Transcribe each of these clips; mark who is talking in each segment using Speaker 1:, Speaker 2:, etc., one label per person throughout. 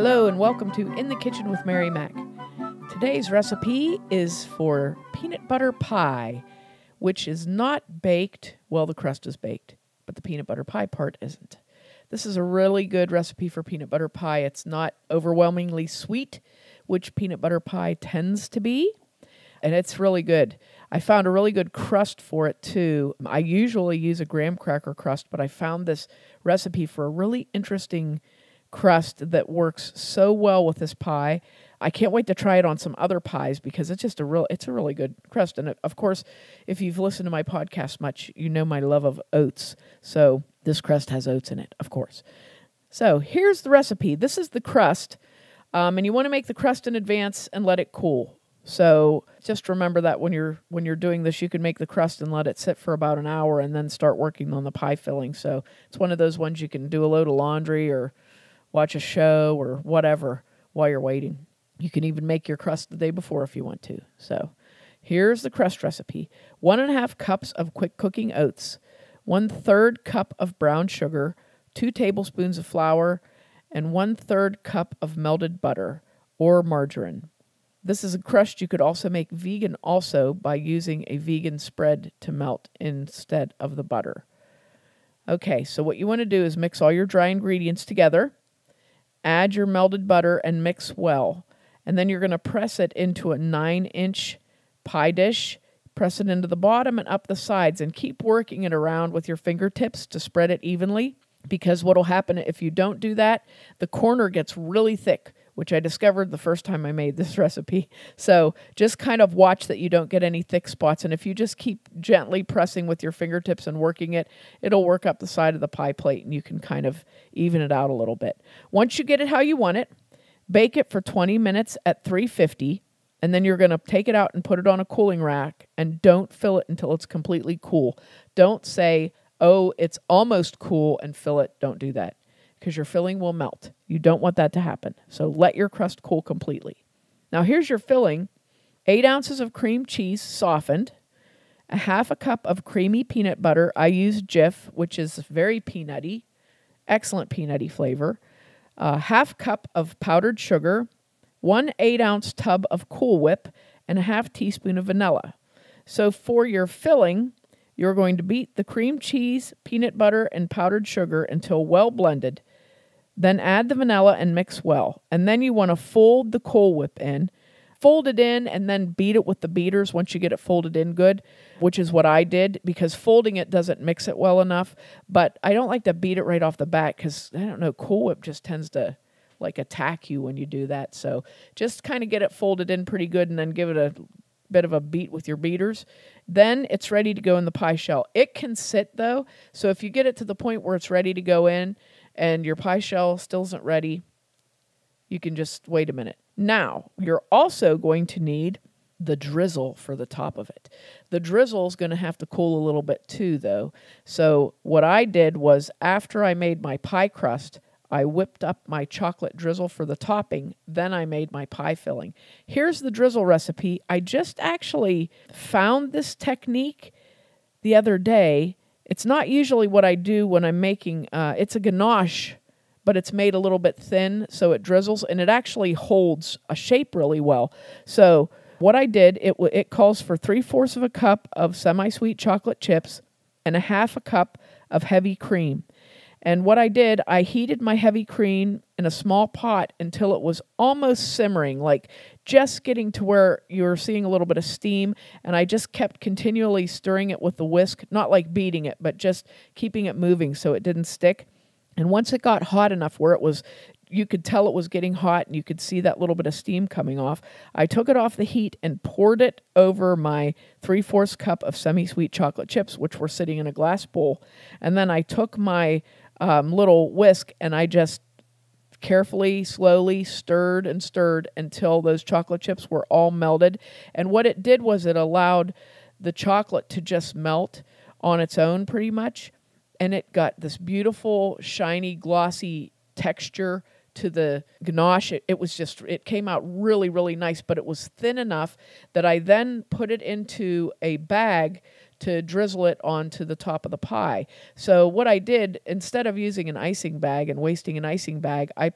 Speaker 1: Hello and welcome to In the Kitchen with Mary Mac. Today's recipe is for peanut butter pie, which is not baked. Well, the crust is baked, but the peanut butter pie part isn't. This is a really good recipe for peanut butter pie. It's not overwhelmingly sweet, which peanut butter pie tends to be, and it's really good. I found a really good crust for it too. I usually use a graham cracker crust, but I found this recipe for a really interesting crust that works so well with this pie. I can't wait to try it on some other pies because it's just it's a really good crust. And of course, if you've listened to my podcast much, you know my love of oats. So this crust has oats in it, of course. So here's the recipe. This is the crust, and you want to make the crust in advance and let it cool. So just remember that when you're doing this, you can make the crust and let it sit for about an hour and then start working on the pie filling. So it's one of those ones you can do a load of laundry or watch a show or whatever while you're waiting. You can even make your crust the day before if you want to. So here's the crust recipe. 1.5 cups of quick cooking oats, 1/3 cup of brown sugar, 2 tablespoons of flour, and 1/3 cup of melted butter or margarine. This is a crust you could also make vegan also by using a vegan spread to melt instead of the butter. Okay, so what you want to do is mix all your dry ingredients together. Add your melted butter and mix well. And then you're going to press it into a 9-inch pie dish. Press it into the bottom and up the sides and keep working it around with your fingertips to spread it evenly. Because what will happen if you don't do that, the corner gets really thick, which I discovered the first time I made this recipe. So just kind of watch that you don't get any thick spots. And if you just keep gently pressing with your fingertips and working it, it'll work up the side of the pie plate and you can kind of even it out a little bit. Once you get it how you want it, bake it for 20 minutes at 350. And then you're going to take it out and put it on a cooling rack and don't fill it until it's completely cool. Don't say, oh, it's almost cool and fill it. Don't do that because your filling will melt. You don't want that to happen. So let your crust cool completely. Now here's your filling. 8 ounces of cream cheese softened, 1/2 cup of creamy peanut butter. I use Jif, which is very peanutty, excellent peanutty flavor. 1/2 cup of powdered sugar, 1 8-ounce tub of Cool Whip, and 1/2 teaspoon of vanilla. So for your filling, you're going to beat the cream cheese, peanut butter, and powdered sugar until well blended. Then add the vanilla and mix well. And then you want to fold the Cool Whip in. Fold it in and then beat it with the beaters once you get it folded in good, which is what I did because folding it doesn't mix it well enough. But I don't like to beat it right off the bat because, I don't know, Cool Whip just tends to like attack you when you do that. So just kind of get it folded in pretty good and then give it a bit of a beat with your beaters. Then it's ready to go in the pie shell. It can sit though, so if you get it to the point where it's ready to go in and your pie shell still isn't ready, you can just wait a minute. Now, you're also going to need the drizzle for the top of it. The drizzle is going to have to cool a little bit too though. So what I did was after I made my pie crust, I whipped up my chocolate drizzle for the topping. Then I made my pie filling. Here's the drizzle recipe. I just actually found this technique the other day. It's not usually what I do when I'm making, it's a ganache, but it's made a little bit thin so it drizzles and it actually holds a shape really well. So what I did, it calls for 3/4 cup of semi-sweet chocolate chips and 1/2 cup of heavy cream. And what I did, I heated my heavy cream in a small pot until it was almost simmering, like just getting to where you were seeing a little bit of steam. And I just kept continually stirring it with the whisk, not like beating it, but just keeping it moving so it didn't stick. And once it got hot enough where you could tell it was getting hot and you could see that little bit of steam coming off, I took it off the heat and poured it over my 3/4 cup of semi-sweet chocolate chips, which were sitting in a glass bowl. And then I took my little whisk and I just carefully, slowly stirred and stirred until those chocolate chips were all melted. And what it did was it allowed the chocolate to just melt on its own pretty much. And it got this beautiful, shiny, glossy texture to the ganache. It came out really, really nice, but it was thin enough that I then put it into a bag to drizzle it onto the top of the pie. So what I did, instead of using an icing bag and wasting an icing bag, I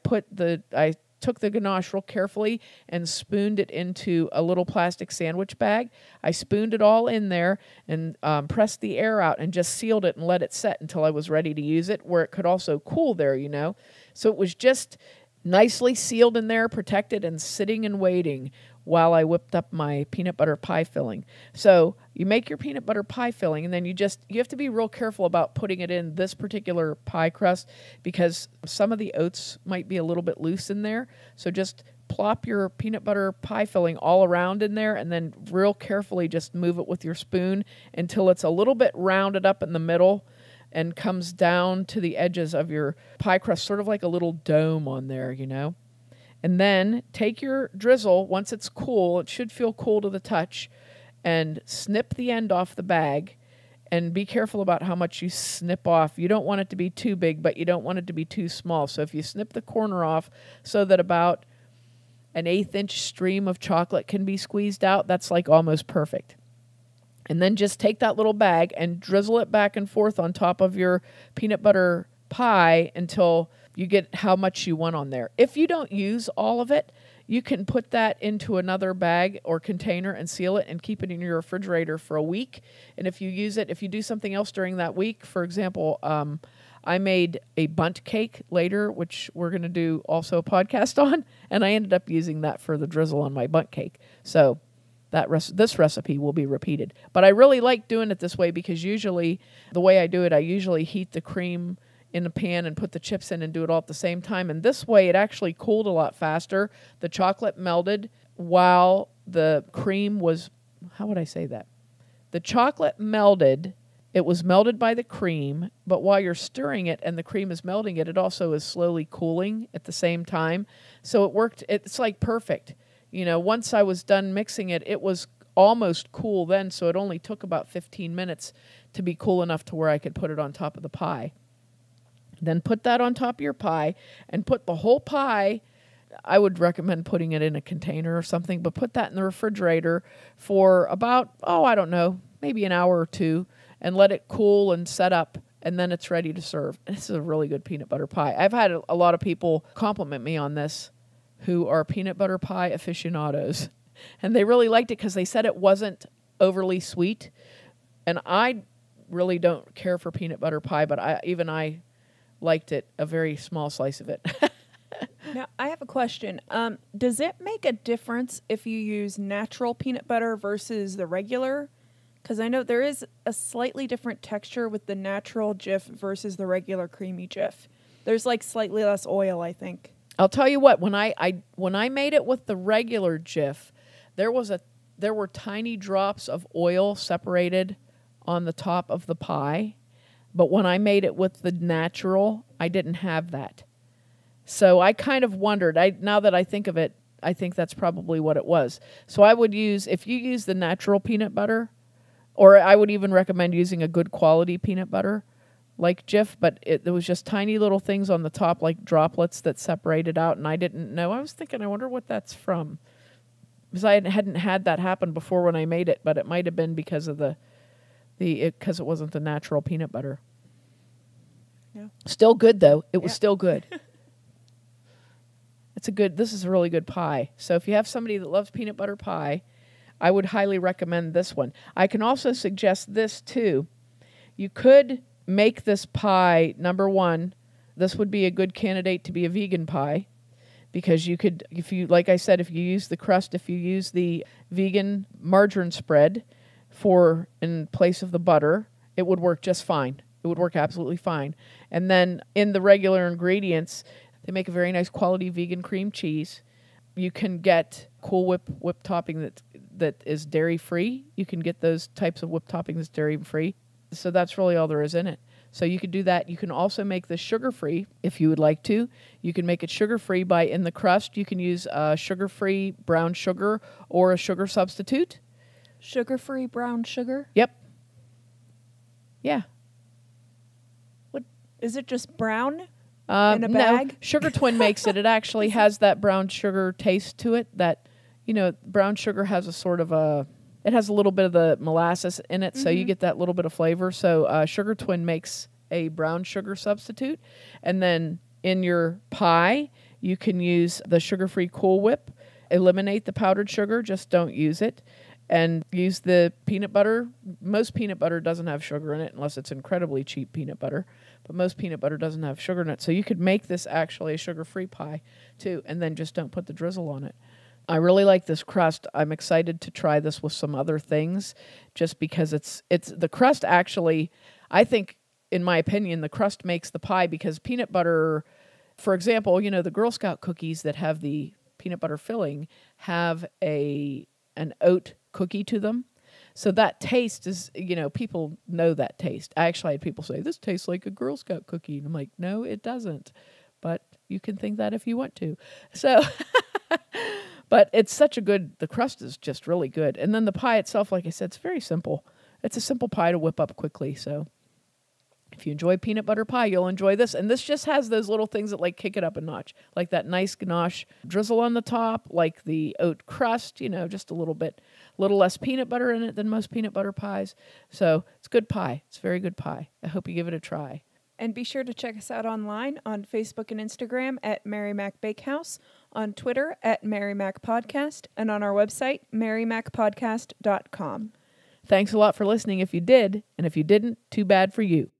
Speaker 1: took the ganache real carefully and spooned it into a little plastic sandwich bag. I spooned it all in there and pressed the air out and just sealed it and let it set until I was ready to use it, where it could also cool there, you know. So it was just nicely sealed in there, protected, and sitting and waiting while I whipped up my peanut butter pie filling. So you make your peanut butter pie filling, and then you have to be real careful about putting it in this particular pie crust because some of the oats might be a little bit loose in there. So just plop your peanut butter pie filling all around in there, and then real carefully just move it with your spoon until it's a little bit rounded up in the middle and comes down to the edges of your pie crust, sort of like a little dome on there, you know. And then take your drizzle, once it's cool, it should feel cool to the touch, and snip the end off the bag. And be careful about how much you snip off. You don't want it to be too big, but you don't want it to be too small. So if you snip the corner off so that about an 1/8 inch stream of chocolate can be squeezed out, that's like almost perfect. And then just take that little bag and drizzle it back and forth on top of your peanut butter pie until you get how much you want on there. If you don't use all of it, you can put that into another bag or container and seal it and keep it in your refrigerator for a week. And if you use it, if you do something else during that week, for example, I made a bundt cake later, which we're going to do also a podcast on, and I ended up using that for the drizzle on my bundt cake. So this recipe will be repeated. But I really like doing it this way because usually the way I do it, I usually heat the cream in a pan and put the chips in and do it all at the same time. And this way it actually cooled a lot faster. The chocolate melted while the cream was, how would I say that? The chocolate melted. It was melted by the cream, but while you're stirring it and the cream is melting it, it also is slowly cooling at the same time. So it worked. It's like perfect. You know, once I was done mixing it, it was almost cool then, so it only took about 15 minutes to be cool enough to where I could put it on top of the pie. Then put that on top of your pie and put the whole pie. I would recommend putting it in a container or something, but put that in the refrigerator for about, I don't know, maybe an hour or two and let it cool and set up, and then it's ready to serve. This is a really good peanut butter pie. I've had a lot of people compliment me on this who are peanut butter pie aficionados, and they really liked it because they said it wasn't overly sweet, and I really don't care for peanut butter pie, but I liked it, a very small slice of it.
Speaker 2: Now, I have a question. Does it make a difference if you use natural peanut butter versus the regular? Because I know there is a slightly different texture with the natural Jif versus the regular creamy Jif. There's like slightly less oil, I think.
Speaker 1: I'll tell you what, when I made it with the regular Jif, there were tiny drops of oil separated on the top of the pie. But when I made it with the natural, I didn't have that. So I kind of wondered. Now that I think of it, I think that's probably what it was. So I would use, if you use the natural peanut butter, or I would even recommend using a good quality peanut butter, like Jif, but there was just tiny little things on the top, like droplets that separated out, and I didn't know. I was thinking, I wonder what that's from. Because I hadn't had that happen before when I made it, but it might have been because of because it wasn't the natural peanut butter. Yeah. Still good though. It was still good. This is a really good pie. So if you have somebody that loves peanut butter pie, I would highly recommend this one. I can also suggest this too. You could make this pie, number one, this would be a good candidate to be a vegan pie because you could, like I said, if you use the crust, if you use the vegan margarine spread in place of the butter, it would work just fine. It would work absolutely fine. And then in the regular ingredients, they make a very nice quality vegan cream cheese. You can get Cool Whip topping that is dairy-free. You can get those types of whip topping that's dairy-free. So that's really all there is in it. So you could do that. You can also make this sugar-free if you would like to. You can make it sugar-free by, in the crust, you can use sugar-free brown sugar or a sugar substitute.
Speaker 2: Sugar-free brown sugar?
Speaker 1: Yep. Yeah.
Speaker 2: What is it? Just brown in a bag?
Speaker 1: No, Sugar Twin makes it. It actually has that brown sugar taste to it. That, brown sugar has a sort of it has a little bit of the molasses in it, so you get that little bit of flavor. So Sugar Twin makes a brown sugar substitute, and then in your pie You can use the sugar-free Cool Whip. Eliminate the powdered sugar, just don't use it. And use the peanut butter. Most peanut butter doesn't have sugar in it unless it's incredibly cheap peanut butter. But most peanut butter doesn't have sugar in it. So you could make this actually a sugar-free pie too, and then just don't put the drizzle on it. I really like this crust. I'm excited to try this with some other things just because it's the crust actually, I think, in my opinion, the crust makes the pie because peanut butter, for example, the Girl Scout cookies that have the peanut butter filling have an oat cookie to them. So that taste is, people know that taste. I actually had people say, this tastes like a Girl Scout cookie. And I'm like, no, it doesn't. But you can think that if you want to. So, but it's the crust is just really good. And then the pie itself, like I said, it's very simple. It's a simple pie to whip up quickly. So if you enjoy peanut butter pie, you'll enjoy this. And this just has those little things that kick it up a notch, like that nice ganache drizzle on the top, like the oat crust, just a little less peanut butter in it than most peanut butter pies. So it's good pie. It's very good pie. I hope you give it a try.
Speaker 2: And be sure to check us out online on Facebook and Instagram at Mary Mac Bakehouse, on Twitter at Mary Mac Podcast, and on our website, marymacpodcast.com.
Speaker 1: Thanks a lot for listening if you did, and if you didn't, too bad for you.